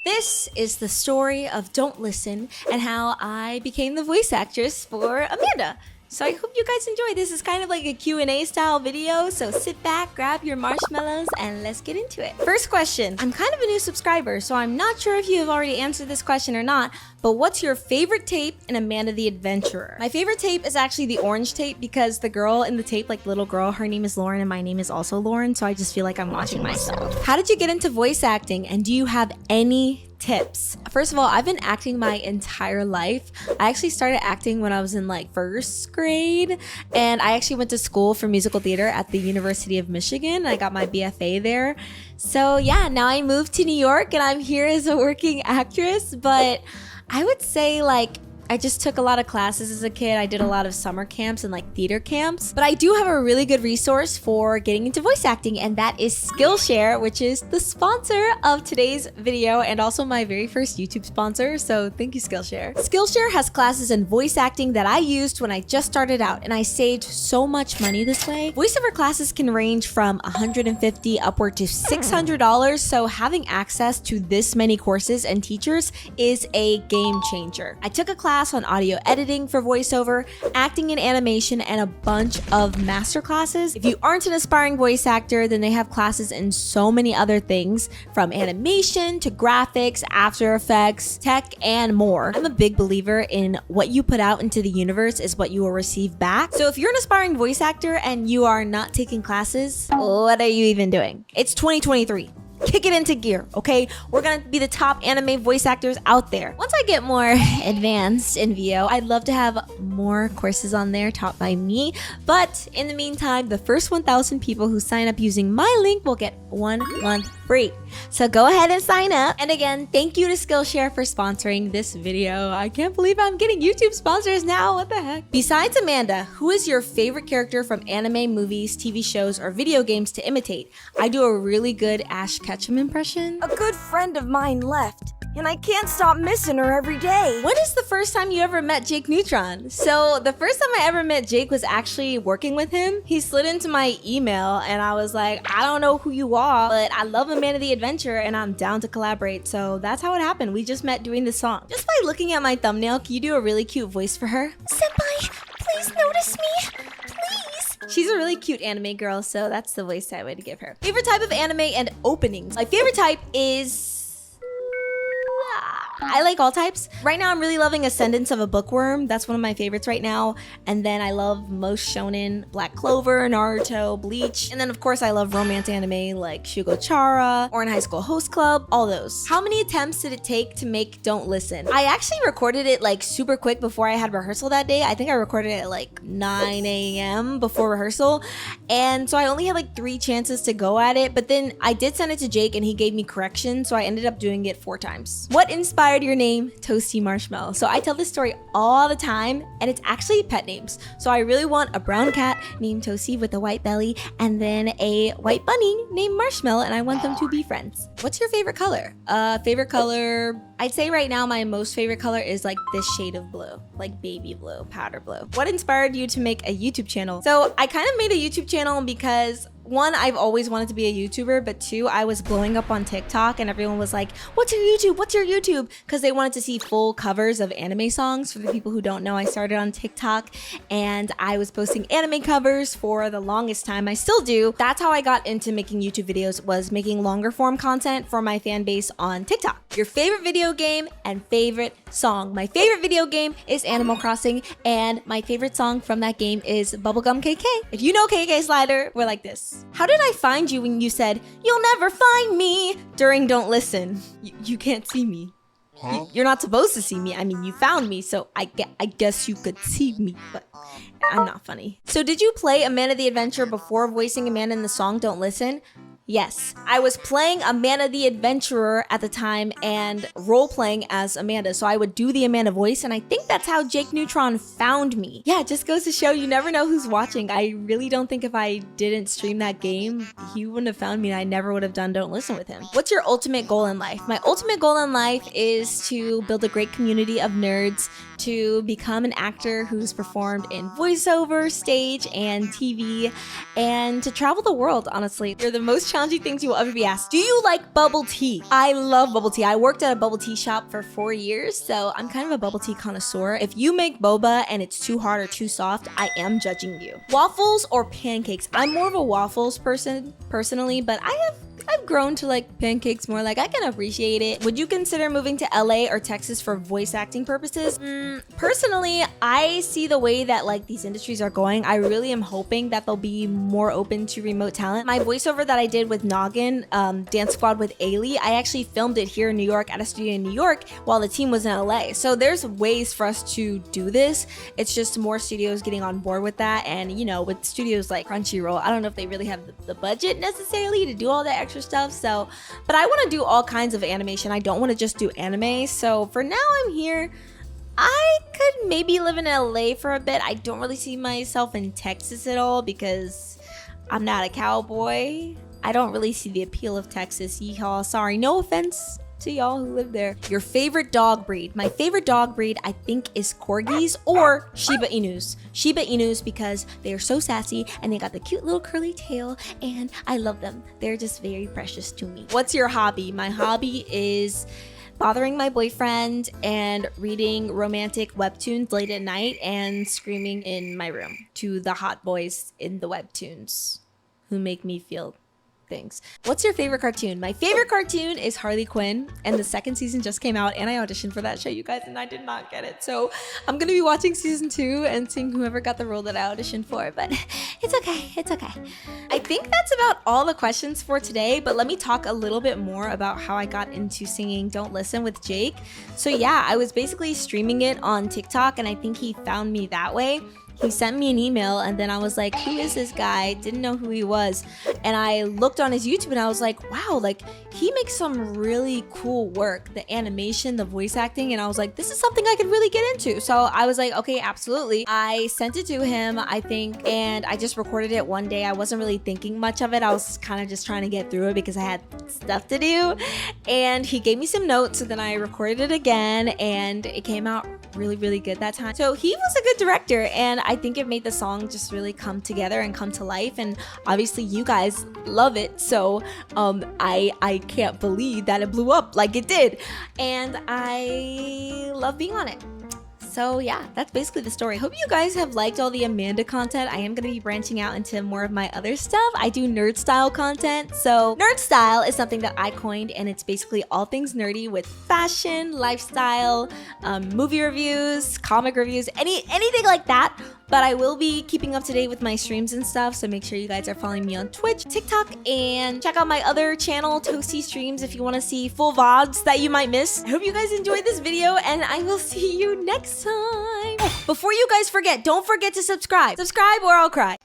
This is the story of Don't Listen and how I became the voice actress for Amanda. So I hope you guys enjoy. This is kind of like a Q&A style video, so sit back, grab your marshmallows, and let's get into it. First question. I'm kind of a new subscriber, so I'm not sure if you have already answered this question or not, but what's your favorite tape in Amanda the Adventurer? My favorite tape is actually the orange tape because the girl in the tape, like little girl, her name is Lauren and my name is also Lauren, so I just feel like I'm watching myself. How did you get into voice acting, and do you have any tips? First of all, I've been acting my entire life. I actually started acting when I was in like first grade, and I actually went to school for musical theater at the University of Michigan. I got my BFA there. So yeah, now I moved to New York and I'm here as a working actress, but I would say like I just took a lot of classes as a kid. I did a lot of summer camps and like theater camps, but I do have a really good resource for getting into voice acting, and that is Skillshare, which is the sponsor of today's video and also my very first YouTube sponsor. So thank you, Skillshare. Skillshare has classes in voice acting that I used when I just started out, and I saved so much money this way. Voiceover classes can range from $150 upward to $600. So having access to this many courses and teachers is a game changer. I took a class on audio editing for voiceover, acting and animation, and a bunch of master classes. If you aren't an aspiring voice actor, then they have classes in so many other things, from animation to graphics, After Effects, tech, and more. I'm a big believer in what you put out into the universe is what you will receive back. So if you're an aspiring voice actor and you are not taking classes, what are you even doing? It's 2023. Kick it into gear, okay? We're gonna be the top anime voice actors out there. Once I get more advanced in VO, I'd love to have more courses on there taught by me. But in the meantime, the first 1,000 people who sign up using my link will get 1 month free. So go ahead and sign up. And again, thank you to Skillshare for sponsoring this video. I can't believe I'm getting YouTube sponsors now. What the heck? Besides Amanda, who is your favorite character from anime, movies, TV shows, or video games to imitate? I do a really good Ash Ketchum impression. A good friend of mine left, and I can't stop missing her every day. When is the first time you ever met Jake Neutron? So the first time I ever met Jake was actually working with him. He slid into my email and I was like, I don't know who you are, but I love Amanda the Adventurer and I'm down to collaborate. So that's how it happened. We just met doing this song. Just by looking at my thumbnail, can you do a really cute voice for her? Senpai, please notice me. Please. She's a really cute anime girl, so that's the voice I would give her. Favorite type of anime and openings. My favorite type is... I like all types. Right now, I'm really loving Ascendance of a Bookworm. That's one of my favorites right now. And then I love most shonen, Black Clover, Naruto, Bleach. And then of course, I love romance anime like Shugo Chara, or in High School Host Club, all those. How many attempts did it take to make Don't Listen? I actually recorded it like super quick before I had rehearsal that day. I think I recorded it at like 9 a.m. before rehearsal. And so I only had like 3 chances to go at it, but then I did send it to Jake and he gave me correction. So I ended up doing it 4 times. What inspired your name, Toastymarshmellow? So I tell this story all the time, and it's actually pet names. So I really want a brown cat named Toasty with a white belly, and then a white bunny named Marshmallow, and I want them to be friends. What's your favorite color? Favorite color, I'd say right now my most favorite color is like this shade of blue, like baby blue, powder blue. What inspired you to make a YouTube channel? So I kind of made a YouTube channel because 1, I've always wanted to be a YouTuber, but 2, I was blowing up on TikTok and everyone was like, what's your YouTube? What's your YouTube? Because they wanted to see full covers of anime songs. For the people who don't know, I started on TikTok and I was posting anime covers for the longest time. I still do. That's how I got into making YouTube videos, was making longer form content for my fan base on TikTok. Your favorite video game and favorite song. My favorite video game is Animal Crossing, and my favorite song from that game is Bubblegum KK. If you know KK Slider, we're like this. How did I find you when you said, "You'll never find me" during Don't Listen? You can't see me. Huh? You're not supposed to see me. I mean, you found me, so I guess you could see me, but I'm not funny. So did you play Amanda the Adventurer before voicing Amanda in the song Don't Listen? Yes, I was playing Amanda the Adventurer at the time and role-playing as Amanda, so I would do the Amanda voice, and I think that's how Jake Neutron found me. Yeah, it just goes to show you never know who's watching. I really don't think if I didn't stream that game, he wouldn't have found me, and I never would have done Don't Listen with him. What's your ultimate goal in life? My ultimate goal in life is to build a great community of nerds, to become an actor who's performed in voiceover, stage, and TV, and to travel the world, honestly. You're the most challenging things you will ever be asked. Do you like bubble tea? I love bubble tea. I worked at a bubble tea shop for 4 years, so I'm kind of a bubble tea connoisseur. If you make boba and it's too hard or too soft, I am judging you. Waffles or pancakes? I'm more of a waffles person personally, but I've grown to like pancakes more. Like, I can appreciate it. Would you consider moving to LA or Texas for voice acting purposes? Personally, I see the way that like these industries are going. I really am hoping that they'll be more open to remote talent. My voiceover that I did with Noggin, Dance Squad with Ailey, I actually filmed it here in New York at a studio in New York while the team was in LA. So there's ways for us to do this. It's just more studios getting on board with that. And you know, with studios like Crunchyroll, I don't know if they really have the budget necessarily to do all that extra stuff. So, but I want to do all kinds of animation. I don't want to just do anime. So for now, I'm here. I could maybe live in LA for a bit. I don't really see myself in Texas at all because I'm not a cowboy. I don't really see the appeal of Texas. Yeehaw. Sorry, no offense to y'all who live there. Your favorite dog breed? My favorite dog breed, I think, is Corgis or Shiba Inus. Shiba Inus because they are so sassy and they got the cute little curly tail and I love them. They're just very precious to me. What's your hobby? My hobby is bothering my boyfriend and reading romantic webtoons late at night and screaming in my room to the hot boys in the webtoons who make me feel things. What's your favorite cartoon? My favorite cartoon is Harley Quinn, and the second season just came out and I auditioned for that show, you guys, and I did not get it. So I'm gonna be watching season 2 and seeing whoever got the role that I auditioned for, but it's okay, it's okay. I think that's about all the questions for today, but let me talk a little bit more about how I got into singing Don't Listen with Jake. So yeah, I was basically streaming it on TikTok and I think he found me that way. He sent me an email and then I was like, who is this guy? Didn't know who he was. And I looked on his YouTube and I was like, wow, like he makes some really cool work. The animation, the voice acting. And I was like, this is something I could really get into. So I was like, okay, absolutely. I sent it to him, I think, and I just recorded it one day. I wasn't really thinking much of it. I was kind of just trying to get through it because I had stuff to do. And he gave me some notes. So then I recorded it again and it came out really, really good that time. So he was a good director and I think it made the song just really come together and come to life, and obviously you guys love it, so I can't believe that it blew up like it did, and I love being on it. So yeah, that's basically the story. Hope you guys have liked all the Amanda content. I am going to be branching out into more of my other stuff. I do nerd style content. So nerd style is something that I coined, and it's basically all things nerdy with fashion, lifestyle, movie reviews, comic reviews, anything like that. But I will be keeping up to date with my streams and stuff, so make sure you guys are following me on Twitch, TikTok, and check out my other channel, Toasty Streams, if you want to see full VODs that you might miss. I hope you guys enjoyed this video, and I will see you next time. Oh, before you guys forget, don't forget to subscribe. Subscribe or I'll cry.